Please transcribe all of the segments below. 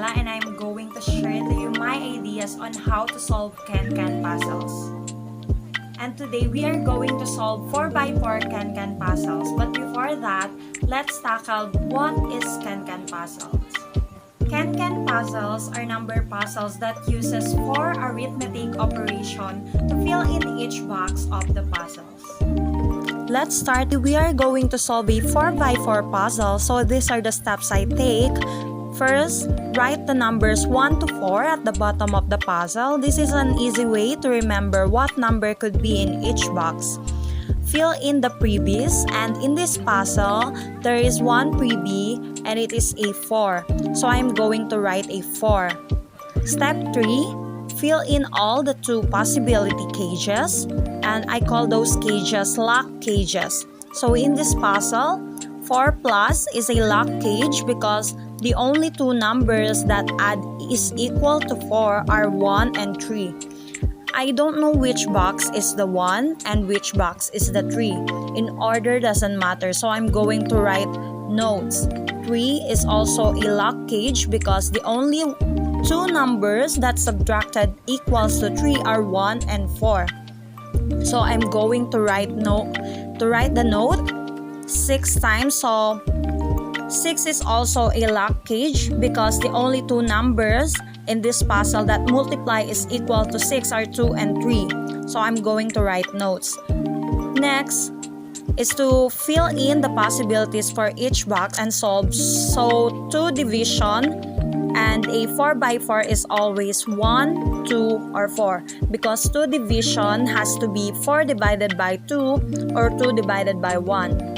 Paula, and I'm going to share to you my ideas on how to solve KenKen puzzles. And today we are going to solve 4x4 KenKen puzzles. But before that, let's tackle what is KenKen puzzles. KenKen puzzles are number puzzles that uses 4 arithmetic operation to fill in each box of the puzzles. Let's start. We are going to solve a 4x4 puzzle. So these are the steps I take. First, write the numbers 1 to 4 at the bottom of the puzzle. This is an easy way to remember what number could be in each box. Fill in the freebies, and in this puzzle, there is one freebie and it is a 4. So I'm going to write a 4. Step 3, fill in all the 2 possibility cages, and I call those cages lock cages. So in this puzzle, 4 plus is a lock cage because the only 2 numbers that add is equal to 4 are 1 and 3. I don't know which box is the 1 and which box is the 3. In order doesn't matter, so I'm going to write notes. 3 is also a lock cage because the only 2 numbers that subtracted equals to 3 are 1 and 4. So I'm going to write the note 6 times. So 6 is also a lock cage because the only 2 numbers in this puzzle that multiply is equal to 6 are 2 and 3. So I'm going to write notes. Next is to fill in the possibilities for each box and solve. So 2 division and a 4x4 is always 1, 2, or 4 because 2 division has to be 4 divided by 2 or 2 divided by 1.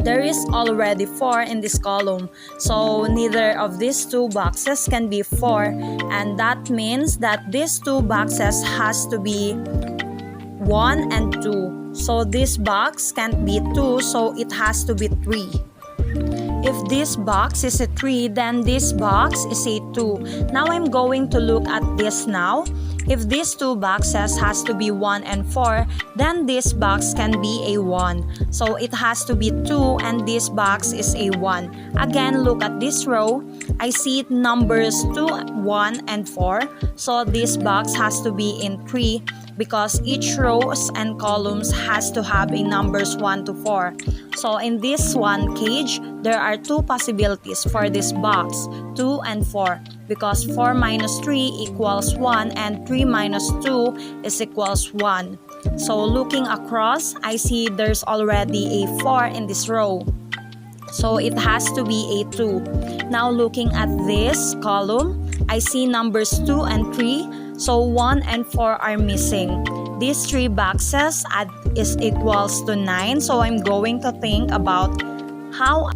There is already 4 in this column, so neither of these 2 boxes can be 4, and that means that these 2 boxes has to be 1 and 2. So this box can't be 2, so it has to be 3. If this box is a 3, then this box is a 2. Now I'm going to look at this now. If these 2 boxes has to be 1 and 4, then this box can be a 1. So it has to be 2 and this box is a 1. Again, look at this row. I see numbers 2, 1, and 4. So this box has to be in 3 because each rows and columns has to have a numbers 1 to 4. So in this one cage, there are 2 possibilities for this box, 2 and 4. Because 4 minus 3 equals 1 and 3 minus 2 is equals 1. So looking across, I see there's already a 4 in this row. So it has to be a 2. Now looking at this column, I see numbers 2 and 3. So 1 and 4 are missing. These 3 boxes is equals to 9. So I'm going to think about how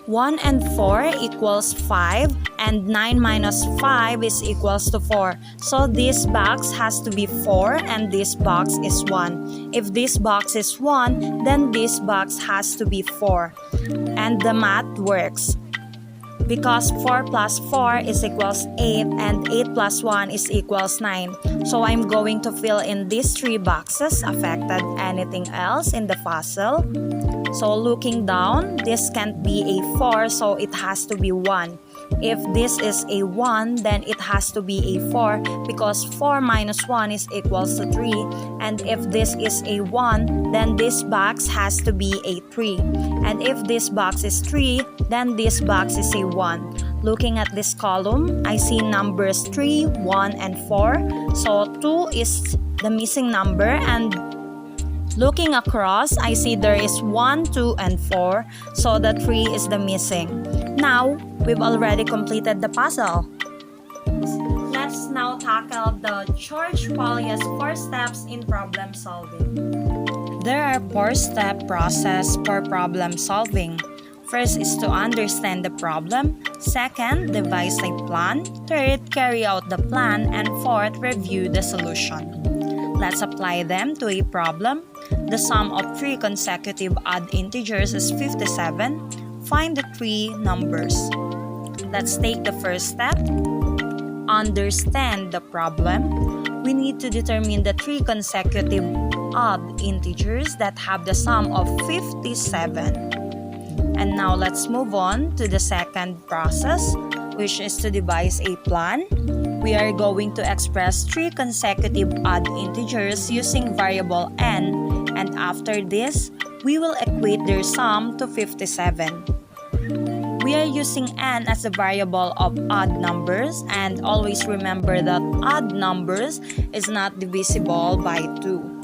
1 and 4 equals 5 and 9 minus 5 is equals to 4. So this box has to be 4 and this box is 1. If this box is 1, then this box has to be 4. And the math works. Because 4 plus 4 is equals 8 and 8 plus 1 is equals 9. So I'm going to fill in these 3 boxes affected anything else in the puzzle. So looking down, this can't be a 4, so it has to be 1. If this is a 1, then it has to be a 4 because 4 minus 1 is equals to 3. And if this is a 1, then this box has to be a 3. And if this box is 3, then this box is a 1. Looking at this column, I see numbers 3, 1, and 4. So 2 is the missing number, and looking across, I see there is 1, 2, and 4, so the 3 is the missing. Now, we've already completed the puzzle. Let's now tackle the George Polia's 4 steps in problem solving. There are 4-step process for problem solving. First is to understand the problem. Second, devise a plan. Third, carry out the plan. And fourth, review the solution. Let's apply them to a problem. The sum of 3 consecutive odd integers is 57. Find the 3 numbers. Let's take the first step. Understand the problem. We need to determine the 3 consecutive odd integers that have the sum of 57. And now let's move on to the second process. which is to devise a plan. We are going to express 3 consecutive odd integers using variable n, and after this, we will equate their sum to 57. We are using n as a variable of odd numbers, and always remember that odd numbers is not divisible by 2.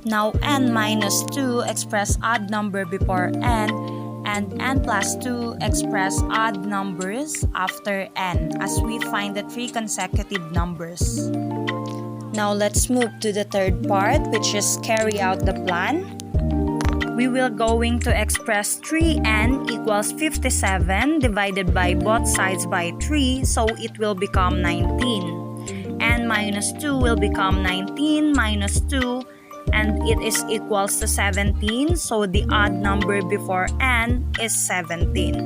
Now n minus 2 express odd number before n, and n plus 2 express odd numbers after n as we find the 3 consecutive numbers. Now let's move to the third part, which is carry out the plan. We will going to express 3n equals 57 divided by both sides by 3, so it will become 19. n minus 2 will become 19 minus 2, and it is equals to 17, so the odd number before n is 17.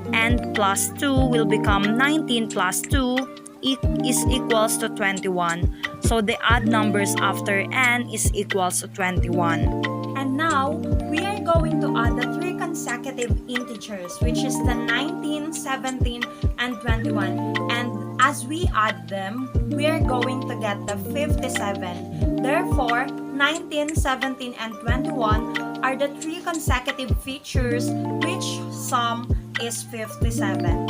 n plus 2 will become 19 plus 2 is equals to 21, so the odd numbers after n is equals to 21. And now, we are going to add the 3 consecutive integers, which is the 19, 17, and 21. And as we add them, we are going to get the 57. Therefore, 19, 17, and 21 are the 3 consecutive features which sum is 57.